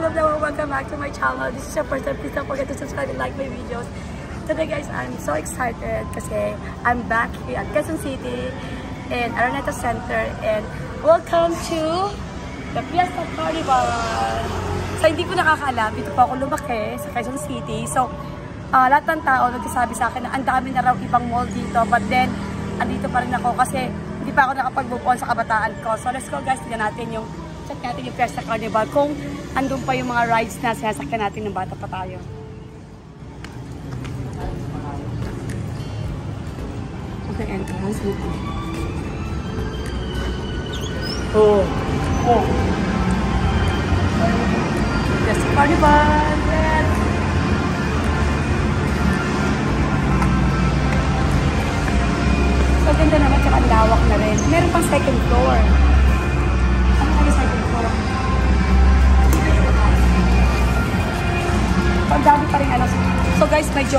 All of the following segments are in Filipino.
love na welcome back to my channel. This is your first time. Please don't forget to subscribe and like my videos. Today guys, I'm so excited kasi I'm back here at Quezon City in Araneta Center and welcome to the Fiesta Carnival. So hindi ko nakakaalam, dito po ako lumaki sa Quezon City. So lahat ng tao nagsasabi sa akin na ang dami na raw ibang mall dito, but then andito pa rin ako kasi hindi pa ako nakapag-move on sa kabataan ko. So let's go guys, tignan natin yung Fiesta Carnival kung andun pa yung mga rides na sinasakyan natin ng bata pa tayo. Okay, entrance. Oh. Fiesta Carnival. Yes. So ganda naman, tsaka ang lawak na rin. Meron pang second floor. Ang dami pa rin ano. So guys, medyo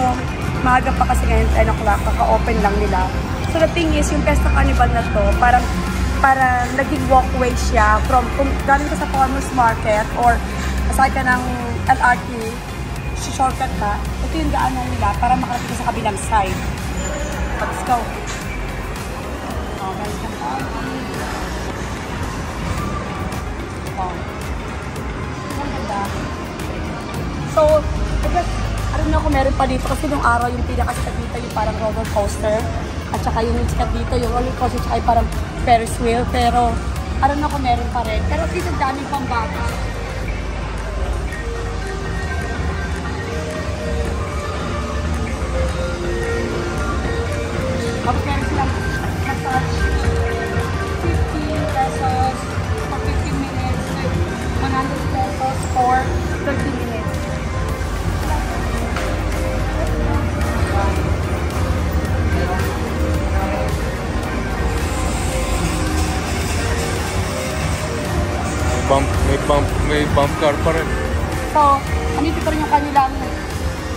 maaga pa kasi ngayon 10 o'clock, kaka-open lang nila. So the thing is, yung Fiesta Carnival na to, parang naging walkway siya from kung galing ka sa farmers market or aside ka ng LRT, shortcut ka, ito yung daanan nila para makarating ka sa kabilang side. Let's go. Oh, guys, so, I guess, I don't know kung meron pa dito kasi nung araw yung pinakasikat dito yung parang roller coaster at saka yung sikat dito yung roller coaster at saka yung parang Ferris wheel, pero I don't know kung meron pa rin, pero dito daming pang bata. Mag-ferris lang massage 50 pesos for 15 minutes, 100 pesos for 30 minutes. May bump car pa rin. So, andito pa rin yung kanilang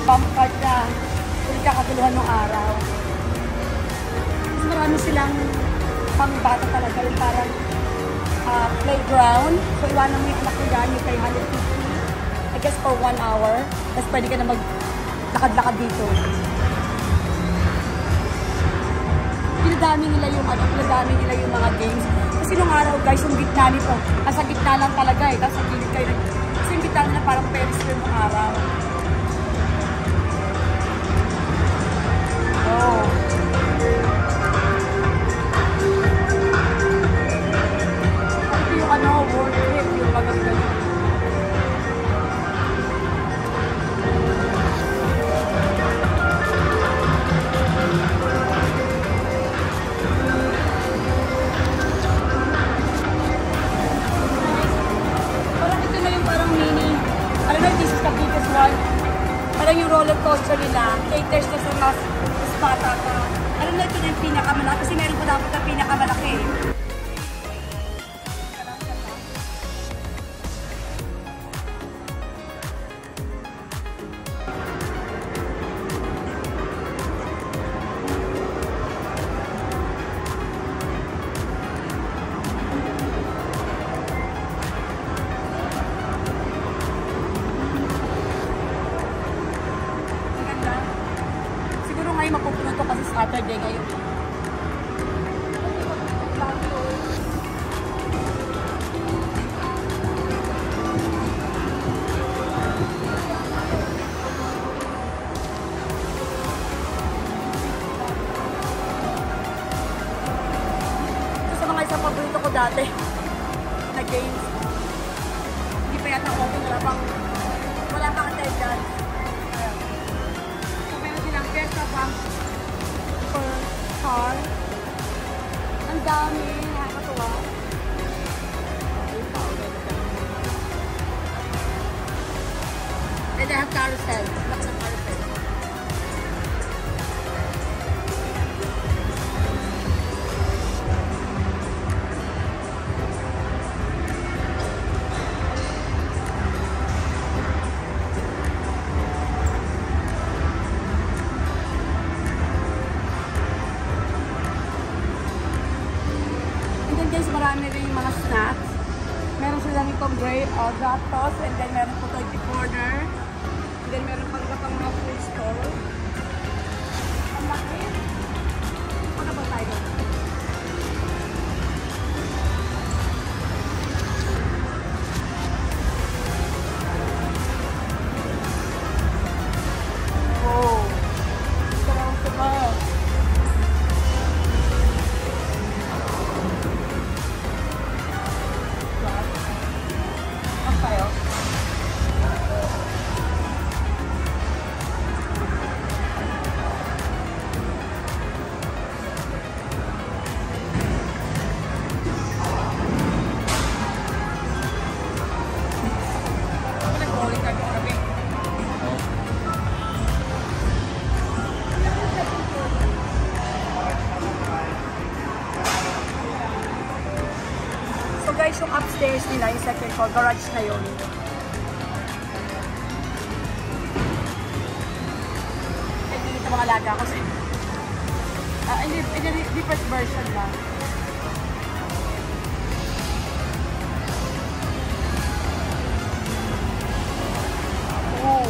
bump card na kakatuluhan ng araw. Mas marami silang pang bata talaga, yung parang playground. So, iwanan mo yung anak mo dyan, yung 350. I guess for 1 hour. Tapos pwede ka na maglakad-lakad dito. Pinadami nila yung mga games. Kasi nung araw guys, yung gitna nito, nasa gitna lang talaga eh. Tapos sa gilid kayo, kasi yung gitna nila parang Ferris wheel nung araw. Oh. Ito yung world trip, yung magagano. Parang yung roller coaster nila, caters na sa mas bata ka. Ano na ito na yung pinakamalaki? Kasi meron po dapat na pinakamalaki. Mapupuno to kasi Saturday ngayon. Ito sa mga isang paborito ko dati na games. Hindi pa yata open, wala pang attendance. Fiesta Bank per car. Ang dami, nakakatuwa. And they have carousel. Lots of carousel. marami rin yung mga snacks. Meron sila nitong gatos, and then meron po ito corner. And then meron pang mga food store. Ang laki. Ano ba tayo? Oh. Sarap. Guys, yung upstairs nila, yung second floor, garage na yun. Ay, dito mga alaga ko sa hindi first version lang. Oh.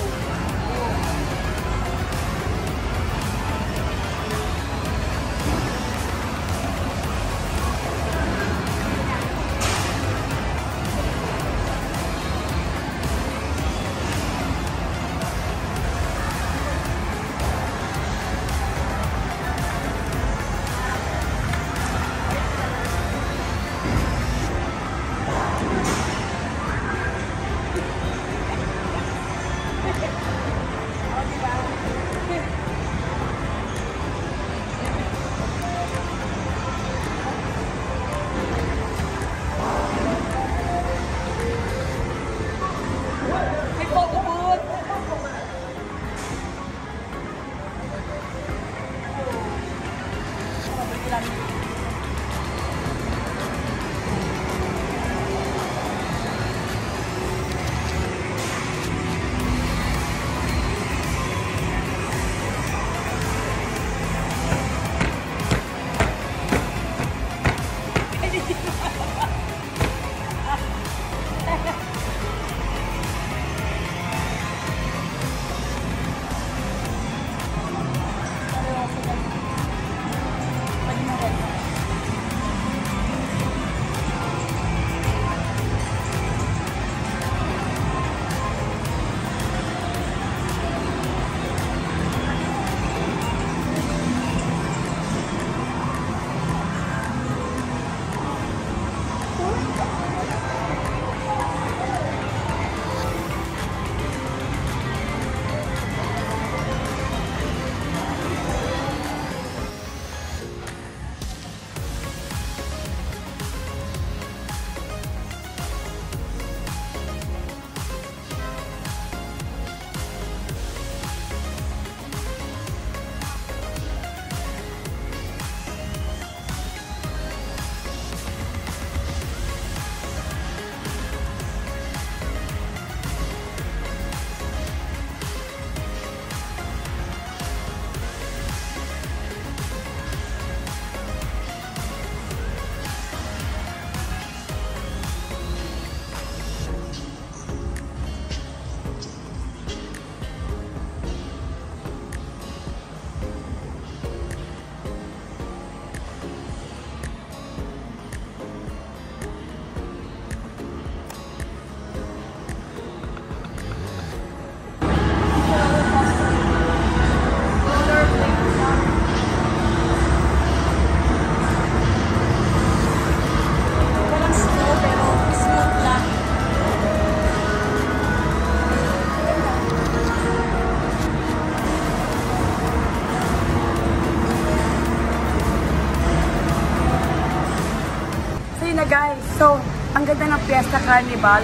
Guys, so ang ganda ng Fiesta Carnival,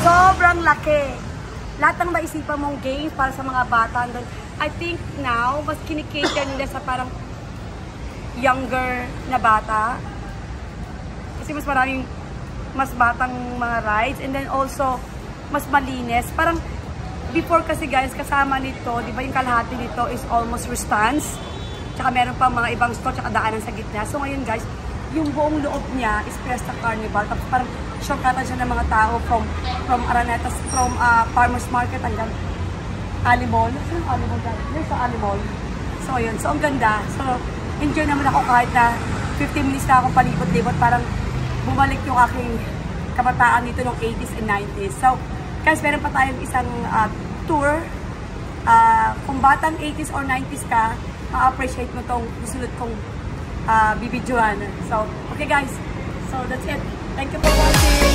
sobrang laki. Lahat ng maisipan mong games para sa mga bata. I think now, mas kinikater nila sa parang younger na bata. Kasi mas maraming mas batang mga rides, and then also mas malinis. Parang before kasi guys, kasama nito, di ba yung kalahati nito is almost restaurants. Tsaka meron pa mga ibang store, tsaka daanan sa gitna. So ngayon guys, yung buong loob niya is Fiesta Carnival. Tapos parang shortcutan siya ng mga tao from Araneta, from Farmers Market hanggang Alimol. Saan yung Alimol dyan? There's sa Alimol. So yun, so ang ganda. So enjoy naman ako kahit na 15 minutes na akong palibot-libot. Parang bumalik yung aking kabataan dito ng 80s and 90s. So guys, meron pa tayong isang tour. Kung batang 80s or 90s ka, ma-appreciate mo tong susunod kong bibidyoan. So, okay guys. So, that's it. Thank you for watching.